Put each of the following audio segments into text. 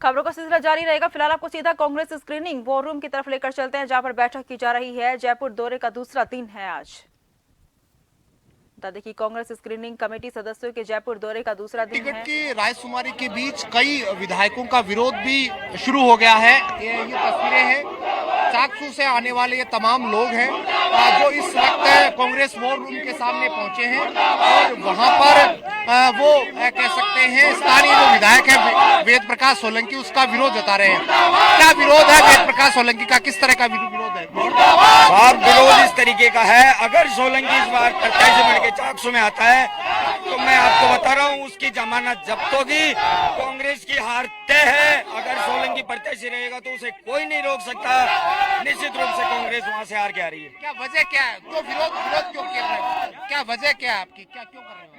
खबरों का सिलसिला जारी रहेगा। फिलहाल आपको सीधा कांग्रेस स्क्रीनिंग वॉर रूम की तरफ लेकर चलते हैं, जहां पर बैठक की जा रही है। जयपुर दौरे का दूसरा दिन है आज। बता दें कि कांग्रेस स्क्रीनिंग कमेटी सदस्यों के जयपुर दौरे का दूसरा दिन टिकट है। की रायशुमारी के बीच कई विधायकों का विरोध भी शुरू हो गया है। ये तस्वीरें हैं, चाकसू से आने वाले ये तमाम लोग हैं जो इस वक्त कांग्रेस वॉर रूम के सामने पहुंचे हैं और वहां पर वो कह सकते हैं स्थानीय जो विधायक है वेद प्रकाश सोलंकी, उसका विरोध जता रहे हैं। क्या विरोध है वेद प्रकाश सोलंकी का, किस तरह का विरोध है? साहब, विरोध इस तरीके का है, अगर सोलंकी इस बार प्रत्याशी बन के चाकसू में आता है तो मैं आपको बता रहा हूँ उसकी जमानत जब्त होगी। कांग्रेस की हार तय है। अगर सोलंकी प्रत्याशी रहेगा तो उसे कोई नहीं रोक सकता। निश्चित रूप से कांग्रेस वहाँ से हार के आ रही है। क्या वजह क्या है? तो विरोध क्यों कर रहे हैं? क्या वजह क्या है आपकी, क्या क्यों कर रहे हो?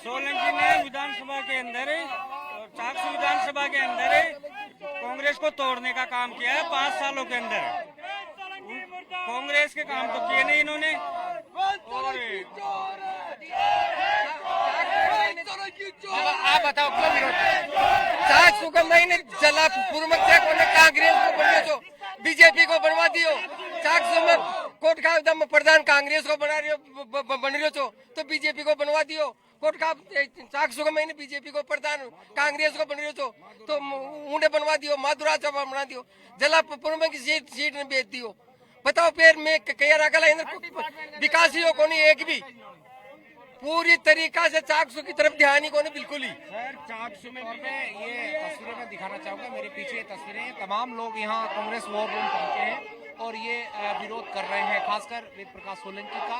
सोलंकी ने विधानसभा के अंदर और चाकसू विधानसभा के अंदर कांग्रेस को तोड़ने का काम किया है 5 सालों के अंदर। कांग्रेस के काम तो किए नहीं इन्होंने। आप बताओ क्यों विरोध? चाकसू का महीने जला पूर्व कांग्रेस को बने जो बीजेपी को बनवा दियो। चाकसू में कोट का एकदम प्रधान कांग्रेस को बना रही बन रही तो बीजेपी को बनवा दियो। कोट का चाकसू का महीने बीजेपी को प्रधान कांग्रेस को बन रही तो ऊंडे बनवा दियो, माधुरा चौपा बना दियो, जलापुर की सीट ने बेच दियो। बताओ फिर मैं कह रहा विकास ही हो कौन एक भी पूरी तरीका से चाकसू की तरफ ध्यान ही कौन बिल्कुल ही। सर, चाकसू में मैं ये तस्वीरें मैं दिखाना चाहूंगा। मेरे पीछे ये तस्वीरें हैं, तमाम लोग यहाँ कांग्रेस वॉर रूम पहुंचे हैं और ये विरोध कर रहे हैं। खासकर वेद प्रकाश सोलंकी का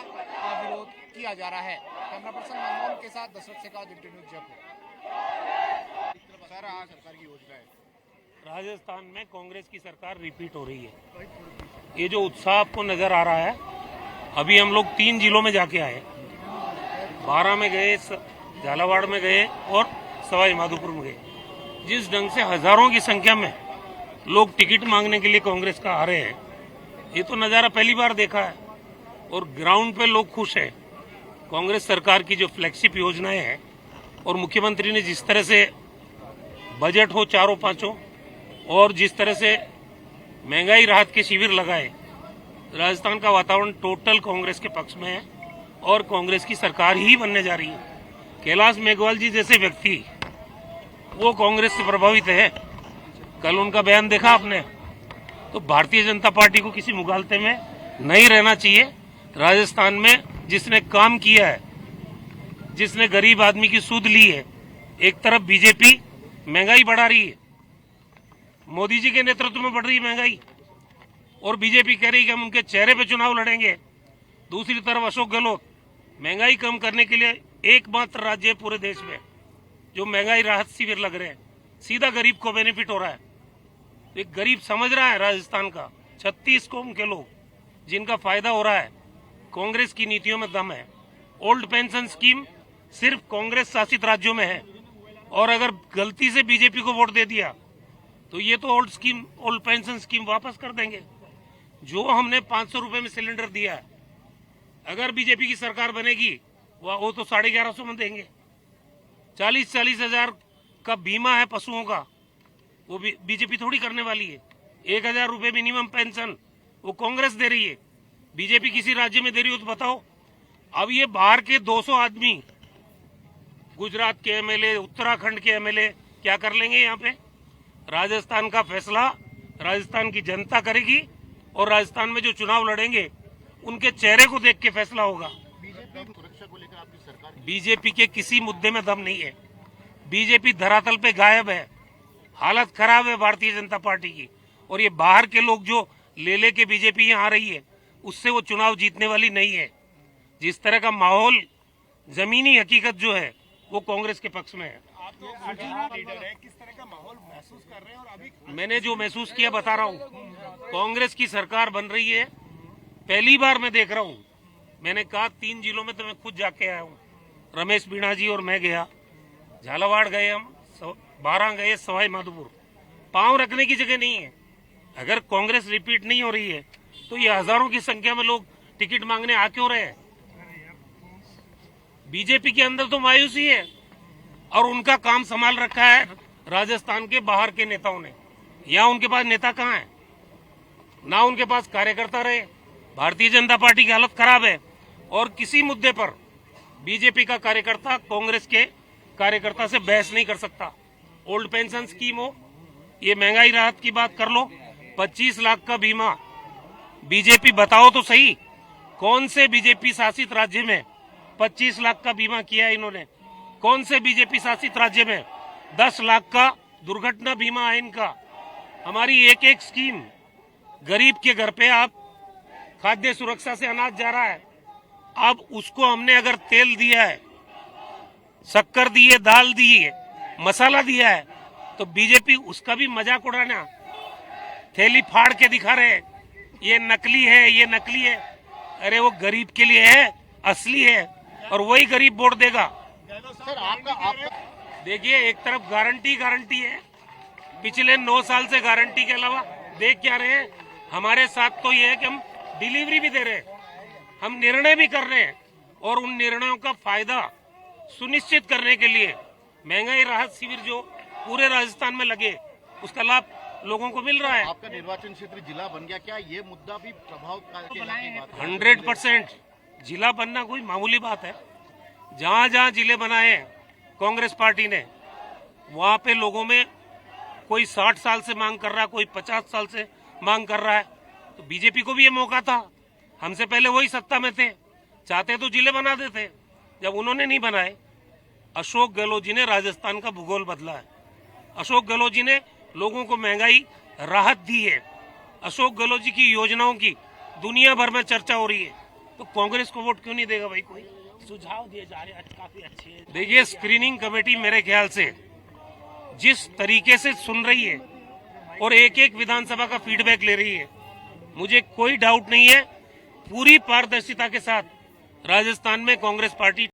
विरोध किया जा रहा है। कैमरा पर्सन मनमोहन के साथ दशरथ शेखावत, न्यूज़ जयपुर। सर, आज सरकार की योजना है, राजस्थान में कांग्रेस की सरकार रिपीट हो रही है। ये जो उत्साह आपको नजर आ रहा है, अभी हम लोग 3 जिलों में जाके आए, 12 में गए, झालावाड़ में गए और सवाई माधोपुर में गए। जिस ढंग से हजारों की संख्या में लोग टिकट मांगने के लिए कांग्रेस का आ रहे हैं, ये तो नजारा पहली बार देखा है। और ग्राउंड पे लोग खुश हैं। कांग्रेस सरकार की जो फ्लैगशिप योजनाएं हैं और मुख्यमंत्री ने जिस तरह से बजट हो चारों पांचों और जिस तरह से महंगाई राहत के शिविर लगाए, राजस्थान का वातावरण टोटल कांग्रेस के पक्ष में है और कांग्रेस की सरकार ही बनने जा रही है। कैलाश मेघवाल जी जैसे व्यक्ति वो कांग्रेस से प्रभावित है। कल उनका बयान देखा आपने, तो भारतीय जनता पार्टी को किसी मुगालते में नहीं रहना चाहिए। राजस्थान में जिसने काम किया है, जिसने गरीब आदमी की सूद ली है, एक तरफ बीजेपी महंगाई बढ़ा रही है, मोदी जी के नेतृत्व में बढ़ रही है महंगाई, और बीजेपी कह रही है कि हम उनके चेहरे पे चुनाव लड़ेंगे। दूसरी तरफ अशोक गहलोत महंगाई कम करने के लिए एकमात्र राज्य है पूरे देश में जो महंगाई राहत शिविर लग रहे हैं, सीधा गरीब को बेनिफिट हो रहा है। तो एक गरीब समझ रहा है राजस्थान का 36 कौम के लोग जिनका फायदा हो रहा है। कांग्रेस की नीतियों में दम है। ओल्ड पेंशन स्कीम सिर्फ कांग्रेस शासित राज्यों में है और अगर गलती से बीजेपी को वोट दे दिया तो ये तो ओल्ड पेंशन स्कीम वापस कर देंगे। जो हमने 500 रुपए में सिलेंडर दिया है, अगर बीजेपी की सरकार बनेगी वो तो 1150 में देंगे। 40-40 हजार का बीमा है पशुओं का, वो बीजेपी थोड़ी करने वाली है। 1000 रुपए मिनिमम पेंशन वो कांग्रेस दे रही है। बीजेपी किसी राज्य में दे रही हो तो बताओ। अब ये बाहर के 200 आदमी, गुजरात के एमएलए, उत्तराखंड के एमएलए क्या कर लेंगे यहाँ पे? राजस्थान का फैसला राजस्थान की जनता करेगी और राजस्थान में जो चुनाव लड़ेंगे उनके चेहरे को देख के फैसला होगा। बीजेपी के किसी मुद्दे में दम नहीं है। बीजेपी धरातल पे गायब है। हालत खराब है भारतीय जनता पार्टी की। और ये बाहर के लोग जो ले के बीजेपी यहाँ आ रही है, उससे वो चुनाव जीतने वाली नहीं है। जिस तरह का माहौल, जमीनी हकीकत जो है वो कांग्रेस के पक्ष में है। आप लोग लीडर है, किस तरह का माहौल महसूस कर रहे हैं? और अभी मैंने जो महसूस किया बता रहा हूँ। कांग्रेस की सरकार बन रही है, पहली बार मैं देख रहा हूँ। मैंने कहा 3 जिलों में तो मैं खुद जाके आया हूँ। रमेश बीणा जी और मैं गया, झालावाड़ गए, हम 12 गए, सवाई माधोपुर। पांव रखने की जगह नहीं है। अगर कांग्रेस रिपीट नहीं हो रही है तो ये हजारों की संख्या में लोग टिकट मांगने आ क्यों रहे हैं? बीजेपी के अंदर तो मायूसी है और उनका काम संभाल रखा है राजस्थान के बाहर के नेताओं ने। यहाँ उनके पास नेता कहाँ है, ना उनके पास कार्यकर्ता रहे। भारतीय जनता पार्टी की हालत खराब है और किसी मुद्दे पर बीजेपी का कार्यकर्ता कांग्रेस के कार्यकर्ता से बहस नहीं कर सकता। ओल्ड पेंशन स्कीम हो, ये महंगाई राहत की बात कर लो, 25 लाख का बीमा। बीजेपी बताओ तो सही, कौन से बीजेपी शासित राज्य में 25 लाख का बीमा किया है इन्होंने? कौन से बीजेपी शासित राज्य में 10 लाख का दुर्घटना बीमा है इनका? हमारी एक एक स्कीम गरीब के घर पे आप खाद्य सुरक्षा से अनाज जा रहा है, अब उसको हमने अगर तेल दिया है, शक्कर दी है, दाल दी है, मसाला दिया है, तो बीजेपी उसका भी मजाक उड़ाना, थैली फाड़ के दिखा रहे हैं ये नकली है, ये नकली है। अरे वो गरीब के लिए है, असली है, और वही गरीब वोट देगा। सर आपका देखिए, एक तरफ गारंटी है, पिछले 9 साल से गारंटी के अलावा देख क्या रहे हैं? हमारे साथ तो ये है कि हम डिलीवरी भी दे रहे हैं, हम निर्णय भी कर रहे हैं, और उन निर्णयों का फायदा सुनिश्चित करने के लिए महंगाई राहत शिविर जो पूरे राजस्थान में लगे, उसका लाभ लोगों को मिल रहा है। आपका निर्वाचन क्षेत्र जिला बन गया, क्या ये मुद्दा भी प्रभाव की बात है? 100% जिला बनना कोई मामूली बात है। जहां जहां जिले बनाए हैं कांग्रेस पार्टी ने, वहां पे लोगों में कोई 60 साल से मांग कर रहा है, कोई 50 साल से मांग कर रहा है। तो बीजेपी को भी ये मौका था, हमसे पहले वही सत्ता में थे, चाहते तो जिले बना देते। जब उन्होंने नहीं बनाए, अशोक गहलोत जी ने राजस्थान का भूगोल बदला है। अशोक गहलोत जी ने लोगों को महंगाई राहत दी है। अशोक गहलोत जी की योजनाओं की दुनिया भर में चर्चा हो रही है, तो कांग्रेस को वोट क्यों नहीं देगा भाई? कोई सुझाव दिए जा रहे हैं, काफी अच्छे। देखिए, स्क्रीनिंग कमेटी मेरे ख्याल से जिस तरीके से सुन रही है और एक एक विधानसभा का फीडबैक ले रही है, मुझे कोई डाउट नहीं है, पूरी पारदर्शिता के साथ राजस्थान में कांग्रेस पार्टी